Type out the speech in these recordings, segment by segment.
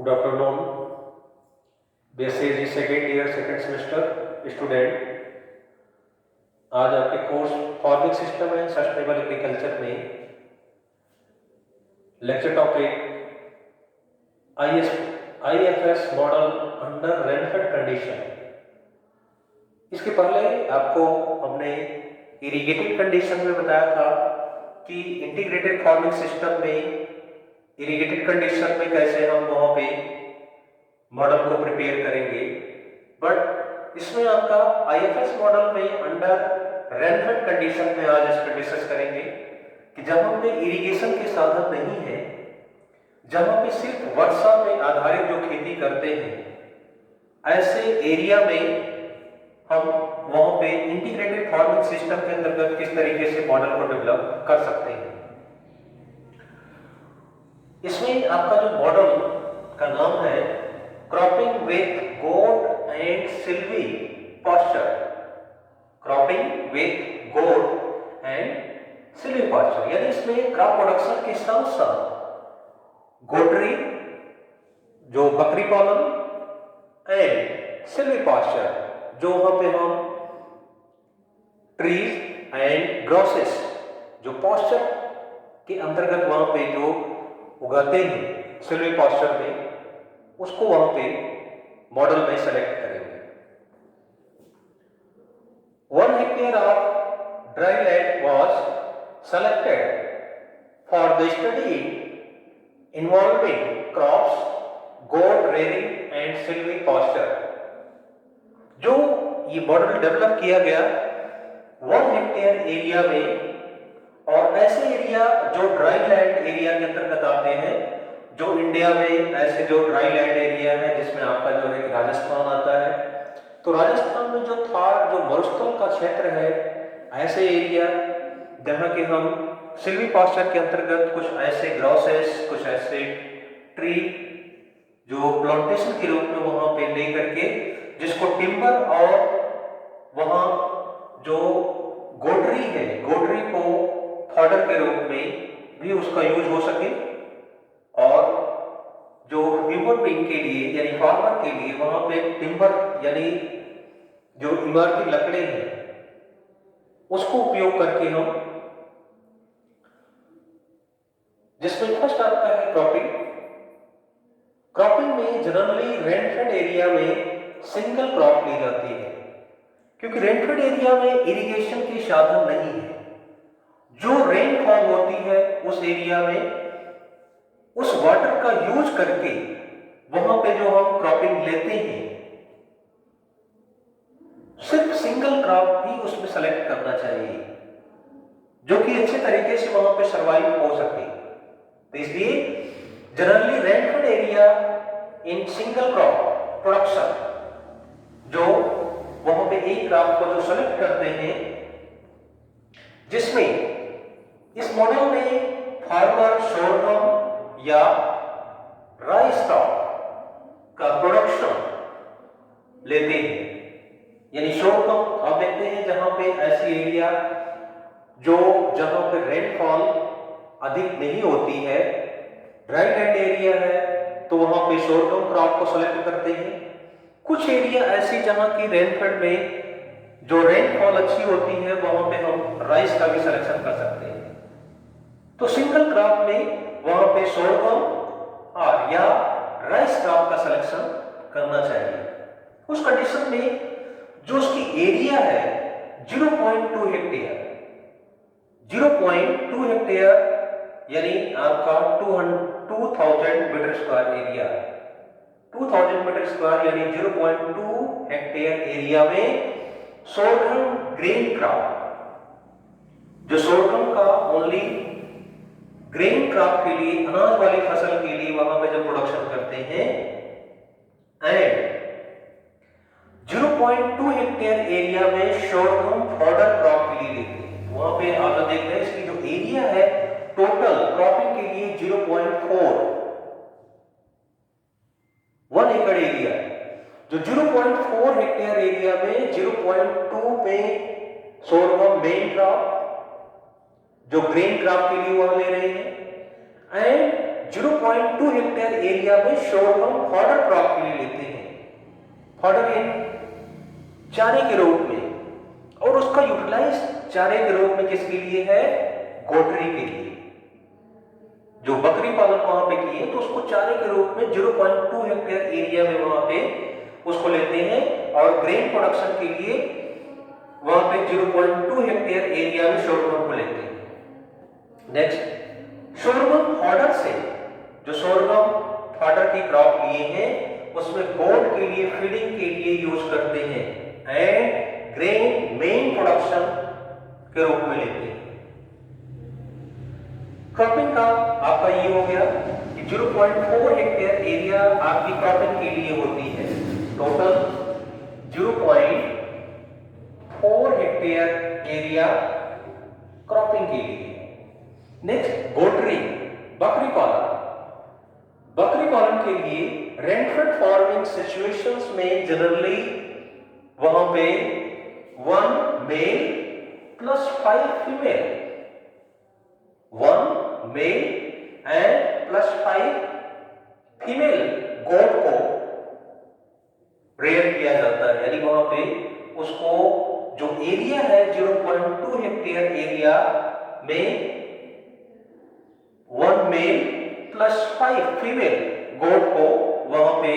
Good afternoon BSc second year second semester student. आज आपके course farming system and sustainable agriculture में lecture topic IFS model under rainfed condition. इसके पहले आपको हमने इरिगेटेड कंडीशन में बताया था कि इंटीग्रेटेड फार्मिंग सिस्टम में इरिगेटेड कंडीशन में कैसे हम वहां पे मॉडल को प्रिपेयर करेंगे, बट इसमें आपका IFS मॉडल में अंडर रेनफेड कंडीशन में आज इस पर डिस्कस करेंगे कि जहां पे इरिगेशन के साधन नहीं है, जहां पे सिर्फ वर्षा पे आधारित जो खेती करते हैं, ऐसे एरिया में हम वहां पे इंटीग्रेटेड फार्मिंग सिस्टम के अंतर्गत किस तरीके से मॉडल को डेवलप कर सकते हैं। इसमें आपका जो मॉडल का नाम है cropping with goat and silvipasture. Cropping with goat and silvipasture यानी इसमें क्रॉप प्रोडक्शन के साथ साथ गोटरी जो बकरी पालन एंड सिल्वी पास्चर जो वहां पे हम ट्रीज एंड ग्रासेस जो पास्चर के अंतर्गत वहां पे जो उगाते हैं सिल्वी पास्चर में, उसको वहां पे मॉडल में सेलेक्ट करेंगे। 1 hectare of dry land was selected for the study involving crops, goat rearing and silvy pasture। जो ये मॉडल डेवलप किया गया 1 हेक्टेयर एरिया में, और ऐसे एरिया जो ड्राई लैंड एरिया के अंतर्गत आते हैं, जो इंडिया में ऐसे जो ड्राई लैंड एरिया है जिसमें आपका जो है राजस्थान आता है, तो राजस्थान में जो थार जो मरुस्थल का क्षेत्र है, ऐसे एरिया जहां के हम सिल्वी पास्चर के अंतर्गत कुछ ऐसे ग्रासेस, कुछ ऐसे ट्री जो प्लांटेशन के रूप में वहां पे ले करके जिसको टिम्बर और वहां जो गोटरी है, गोटरी को फॉडर के रूप में भी उसका यूज हो सके, और जो ह्यूमन बीइंग के लिए यानी फार्मर के लिए वहां पे टिम्बर यानी जो इमारती लकड़े हैं उसको उपयोग करके हम, जिसमें फर्स्ट आपका है क्रॉपिंग। क्रॉपिंग में जनरली रेनफेड एरिया में सिंगल क्रॉप ली जाती है, क्योंकि रेनफेड एरिया में इरिगेशन के साधन नहीं है। जो रेनफॉल होती है उस एरिया में उस वाटर का यूज करके वहां पे जो हम क्रॉपिंग लेते हैं, सिर्फ सिंगल क्रॉप ही उसमें सेलेक्ट करना चाहिए जो कि अच्छे तरीके से वहां पे सरवाइव हो सके। तो इसलिए generally rainfed area in single crop production, जो वहां पे एक क्रॉप को जो सेलेक्ट करते हैं, जिसमें इस मॉडल में फार्मर सोरगम या राइस क्रॉप का प्रोडक्शन लेते हैं। यानी सोरगम आप देखते हैं जहां पे ऐसी एरिया जो जहां पे रेनफॉल अधिक नहीं होती है, ड्राई लैंड एरिया है, तो वहां पे सोरगम क्रॉप को सेलेक्ट करते हैं। कुछ एरिया ऐसी जहां की रेनफेड में जो रेनफॉल अच्छी होती है वहां पे हम राइस का भी सिलेक्शन कर सकते हैं। तो सिंगल क्रॉप में वहां पे सोरगम और या राइस क्रॉप का सिलेक्शन करना चाहिए। उस कंडीशन में जो उसकी एरिया है 0.2 हेक्टेयर, 0.2 हेक्टेयर यानी आपका 2000 metre square area, 2000 metre square यानी 0.2 हेक्टेयर एरिया में सोरगम ग्रेन क्रॉप, जो सोरगम का ओनली ग्रेन क्रॉप के लिए, अनाज वाली फसल के लिए वहां पे जब प्रोडक्शन करते हैं, एंड 0.2 हेक्टेयर एरिया में सोरगम फॉडर क्रॉप के लिए लेते हैं। वहां पे आप देख रहे हैं इसकी जो एरिया है टोटल क्रॉपिंग के लिए 0.4 1 एकड़ एरिया, जो 0.4 हेक्टेयर एरिया में 0.2 में सोरगम मेन क्रॉप जो ग्रेन क्रॉप के लिए वहां ले रहे हैं, एंड 0.2 हेक्टेयर एरिया में सोरगम फॉडर क्रॉप के लिए लेते हैं, फॉडर इन चारे के रूप में, और उसका यूटिलाइज चारे के रूप में किसके लिए है? गोटरी के लिए। जो बकरी पालन वहां पे किए तो उसको चारे के रूप में 0.2 हेक्टेयर एरिया में वहां पे उसको लेते हैं, और ग्रेन प्रोडक्शन के लिए वहां पे 0.2 हेक्टेयर एरिया में सोरगम को लेते हैं। नेक्स्ट, सोरगम फॉडर से, जो सोरगम फॉडर की क्रॉप लिए हैं उसमें गोट के लिए फीडिंग के लिए यूज करते हैं, एंड ग्रेन मेन प्रोडक्शन के रूप में लेते हैं। क्रॉपिंग का आपका ये हो गया कि 0.4 हेक्टेयर एरिया आपकी क्रॉपिंग के लिए होती है, टोटल 0.4 हेक्टेयर एरिया क्रॉपिंग के लिए। नेक्स्ट, गोटरी, बकरी पालन। बकरी पालन के लिए रेंटफेड फार्मिंग सिचुएशंस में जनरली वहां पे 1 male plus 5 female, 1 male and plus 5 female goat को रेयर किया जाता है, यानी वहां पे उसको जो एरिया है 0.2 हेक्टेयर एरिया में 1 मेल प्लस 5 फीमेल गोट को वहां पे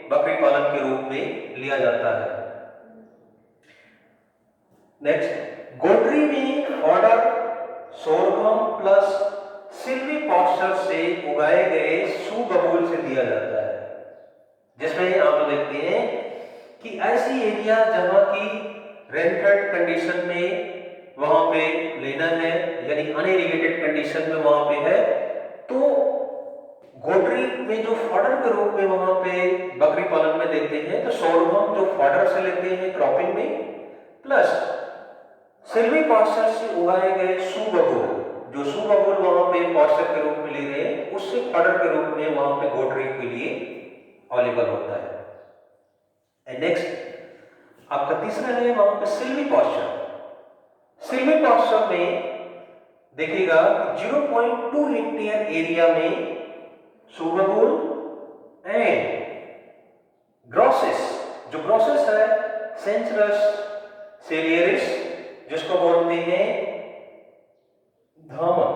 बकरी पालन के रूप में लिया जाता है। नेक्स्ट, गोटरी में order sorghum plus silvipasture से उगाए गए सुबबूल से दिया जाता है, जिसमें आप देखते हैं कि ऐसी एरिया जहां की रेनफेड कंडीशन में वहां पे लेना है, यानी अनइरिगेटेड कंडीशन में वहां पे है, तो गोटरी में जो फॉडर के रूप में वहां पे बकरी पालन में देते हैं, तो सोरगम जो फॉडर से लेते हैं क्रॉपिंग में, प्लस सिल्वी पॉस्चर से उगाए गए सुबबूल, जो सुबबूल वहां पे पॉस्चर के रूप में ले रहे हैं, उससे फॉडर के रूप में वहां पे गोटरी के लिए अवेलेबल होता है। एंड नेक्स्ट, आपका तीसरा है वहां पे सिल्वी पॉस्चर। सिल्वी पॉस्चर में देखिएगा 0.2 हेक्टेयर एरिया में सुबबूल एंड ग्रोसिस, जो ग्रोसिस है सेंचरस सीलियरिस, जिसको बोलते हैं धामन,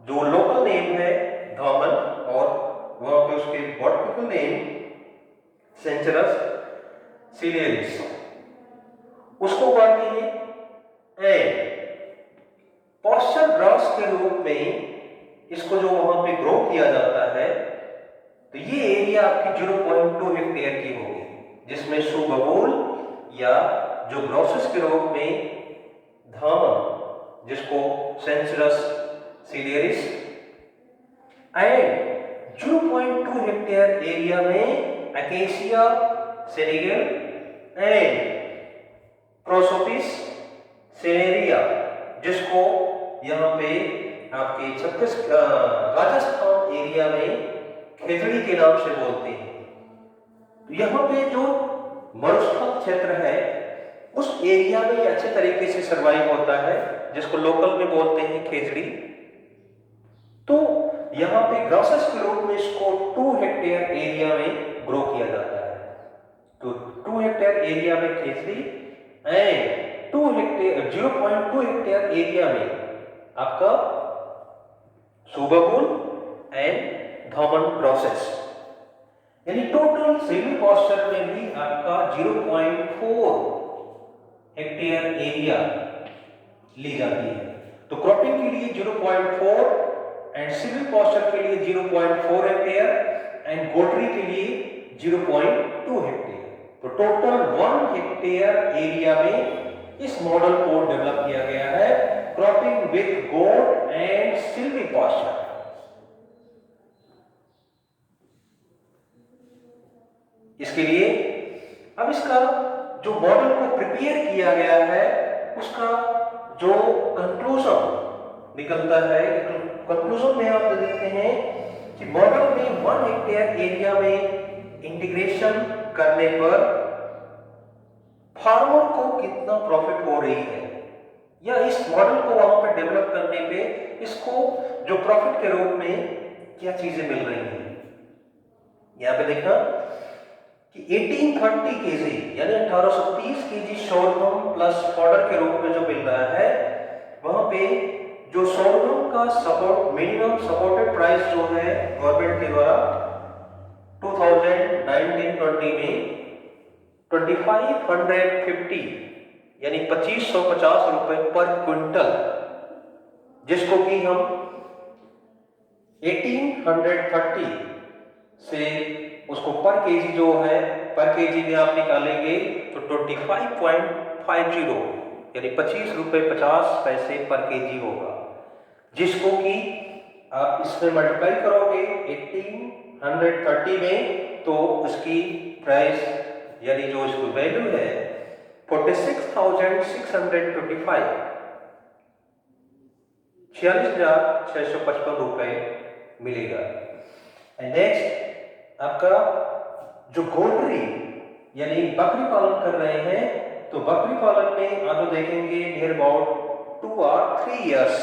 जो लोकल नेम है धामन, और वहां पे उसके बॉटनिकल नेम सेंचरस सीलियरिस, उसको उगाते हैं। एंड पॉस्चर ग्रास के रूप में इसको जो वहां पे ग्रो किया जाता है, तो ये एरिया आपकी 0.2 हेक्टेयर की होगी, जिसमें सुबबूल या जो ग्रोसिस के रूप में धामन, जिसको सेंचरस सीलियरिस, एंड 0.2 हेक्टेयर एरिया में अकेसिया सेनेगल एंड प्रोसोपिस सेनेरिया, जिसको यहाँ पे आपके राजस्थान एरिया में खेजड़ी के नाम से बोलते हैं। तो यहाँ पे जो मरुस्थल क्षेत्र है उस एरिया में ये अच्छे तरीके से सर्वाइव होता है, जिसको लोकल में बोलते हैं खेजड़ी। तो यहाँ पे ग्रासेस के रूप में इसको 2 हेक्टेयर एरिया में ग्रो किया जाता है। तो 2 हेक्टेयर एरिया में खेजड़ी एंड 0.2 हेक्टेयर एरिया में आपका सुबबूल एंड धामन ग्रासेस, यानी टोटल सिल्वी पॉस्चर में भी आपका 0.4 हेक्टेयर एरिया ली जाती है। तो क्रॉपिंग के लिए 0.4 एंड सिल्वी पॉस्चर के लिए 0.4 हेक्टेयर एंड गोटरी के लिए 0.2 हेक्टेयर। तो टोटल 1 हेक्टेयर एरिया में इस मॉडल को डेवलप किया गया है, cropping with goat and silvipasture. इसके लिए अब इसका जो मॉडल को प्रिपेयर किया गया है उसका जो कंक्लूजन निकलता है, कंक्लूजन में आप देखते हैं कि मॉडल में 1 हेक्टेयर एरिया में इंटीग्रेशन करने पर फार्मर को कितना प्रॉफिट हो रही है, या इस मॉडल को वहां पर डेवलप करने पे इसको जो प्रॉफिट के रूप में क्या चीजें मिल रही हैं। यहाँ पे देखना कि 1830 केजी यानी 1830 केजी सोर्गम प्लस फॉडर के रूप में जो मिल रहा है, वहां पे जो सोर्गम का सपोर्ट मिनिमम सपोर्टेड प्राइस जो है गवर्नमेंट के द्वारा 2019-20 में 2550 यानी 2550 रुपए पर क्विंटल, जिसको कि हम 1830 से उसको पर केजी जो है पर केजी में आप निकालेंगे तो 25.50 यानी 25 रुपए 50 पैसे पर केजी होगा, जिसको कि आप इसमें मल्टीप्लाई करोगे 1830 में तो उसकी प्राइस यानी जो इसकी वैल्यू है 46,625 46,655 रुपए मिलेगा। एंड नेक्स्ट आपका जो गोटरी यानी बकरी पालन कर रहे हैं, तो बकरी पालन में आप जो देखेंगे नियर अबाउट 2 or 3 years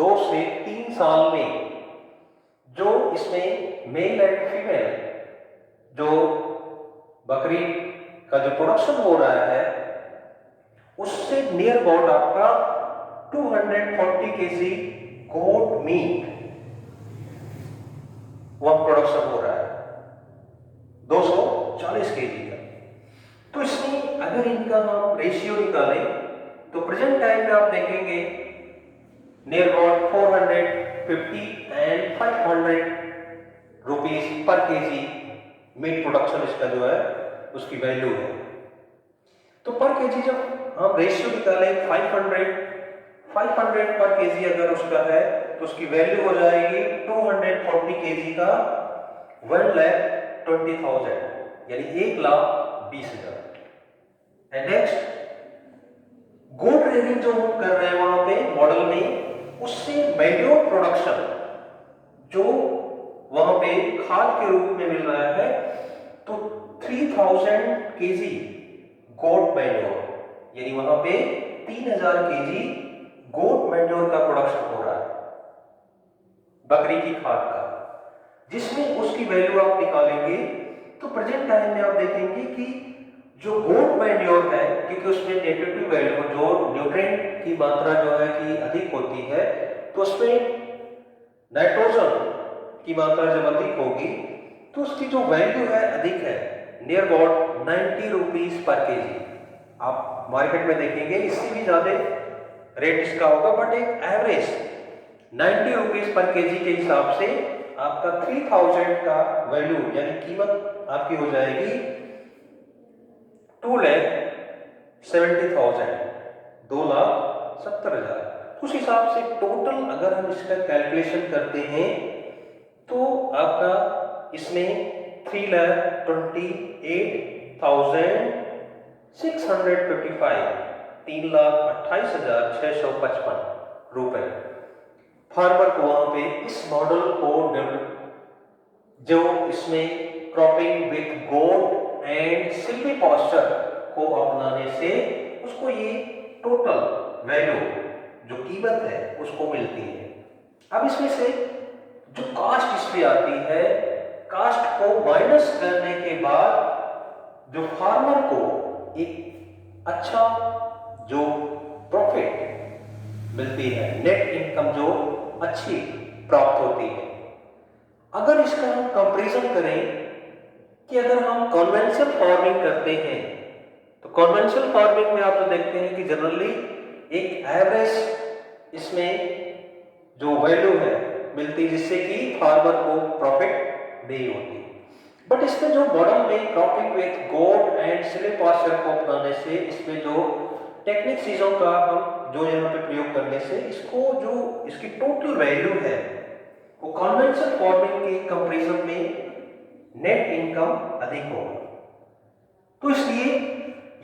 2 से 3 साल में जो इसमें मेल एंड फीमेल जो बकरी का जो प्रोडक्शन हो रहा है उससे नियर अबाउट आपका 240 केजी गोट मीट वह प्रोडक्शन हो रहा है 240 केजी का। तो इसमें अगर इनका हम रेशियो निकालें तो प्रेजेंट टाइम में आप देखेंगे नियर अबाउट 450 एंड 500 रुपीस पर केजी मीट प्रोडक्शन इसका जो है उसकी वैल्यू है। तो पर केजी जब हम रेशियो निकालें 500 पर केजी अगर उसका है तो उसकी वैल्यू हो जाएगी 240 केजी का 1,20,000 यानी 1,20,000। एंड नेक्स्ट गोट रेयरिंग जो हम कर रहे हैं वहां पे मॉडल में, उससे मैन्योर प्रोडक्शन जो वहां पे खाद के रूप में मिल रहा है तो 3000 केजी गोट मैन्योर यानी वहां पे 3000 केजी गोट मैन्योर का प्रोडक्शन हो रहा है बकरी की खाद का, जिसमें उसकी वैल्यू आप निकालेंगे तो प्रेजेंट टाइम में आप देखेंगे कि जो गोट मैन्योर है क्योंकि उसमें न्यूट्रिटिव वैल्यू जो न्यूट्रिएंट की मात्रा जो है कि अधिक होती है, तो उसमें नाइट्रोजन की मात्रा जब अधिक होगी तो उसकी जो वैल्यू है अधिक है near about 90 rupees per KG. आप मार्केट में देखेंगे इससे भी ज्यादा रेट इसका होगा, बट एक एवरेज 90 रुपीज पर केजी के हिसाब से आपका 3000 का वैल्यू यानी कीमत आपकी हो जाएगी 2,70,000 2,70,000। उस हिसाब से टोटल अगर हम इसका कैलकुलेशन करते हैं तो आपका इसमें 3,28,655 3,28,655 रुपए फार्मर को वहां पे इस मॉडल को जो इसमें cropping with goat and silvipasture को अपनाने से उसको ये टोटल वैल्यू जो कीमत है उसको मिलती है। अब इसमें से जो कास्ट इसमें आती है, कास्ट को माइनस करने के बाद जो फार्मर को एक अच्छा जो प्रॉफिट मिलती है, नेट इनकम जो अच्छी प्राप्त होती है। अगर इसका हम कंपैरिजन करें कि अगर हम कन्वेंशनल फार्मिंग करते हैं तो कन्वेंशनल फार्मिंग में आप तो देखते हैं कि जनरली एक एवरेज इसमें जो वैल्यू है मिलती है जिससे कि फार्मर को प्रॉफिट नहीं होती, बट इसमें जो मॉडल में cropping with goat and silvipasture को अपनाने से इसमें जो टेक्निक चीजों का हम जो यहाँ पे प्रयोग करने से इसको जो इसकी टोटल वैल्यू है वो कन्वेंशनल फार्मिंग के कंपैरिजन में नेट इनकम अधिक होगा। तो इसलिए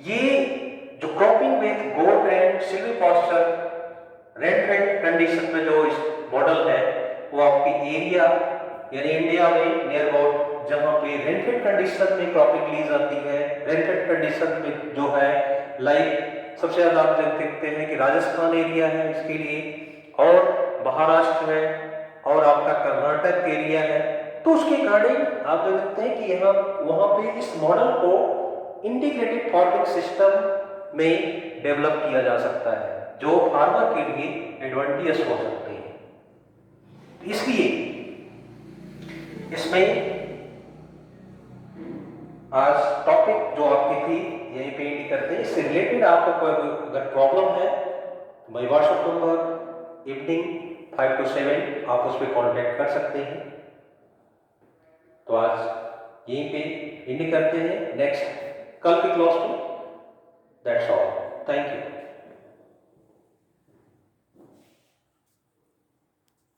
ये जो cropping with goat and silvipasture rainfed condition में जो इस मॉडल है वो आपकी एरिया यानी इंडिया में नियर अबाउट जहां पे रेनफेड कंडीशन में क्रॉपिंग ली जाती है, रेनफेड कंडीशन में जो है लाइक सबसे ज्यादा आप देखते हैं कि राजस्थान एरिया है इसके लिए, और महाराष्ट्र है, और आपका कर्नाटक एरिया है, तो उसके अकॉर्डिंग आप देख सकते हैं कि यहाँ वहाँ पे इस मॉडल को इंटीग्रेटेड फार्मिंग सिस्टम में डेवलप किया जा सकता है, जो फार्मर के लिए एडवांटेजेस हो सकते हैं। इसलिए इसमें आज टॉपिक जो आपकी थी यहीं पे एंड करते हैं। इससे रिलेटेड आपको कोई अगर प्रॉब्लम है तो मेरे व्हाट्सएप नंबर इवनिंग 5 to 7 आप उस पर कॉन्टेक्ट कर सकते हैं। तो आज यहीं पे एंड करते हैं, नेक्स्ट कल की क्लास में। That's all, thank you.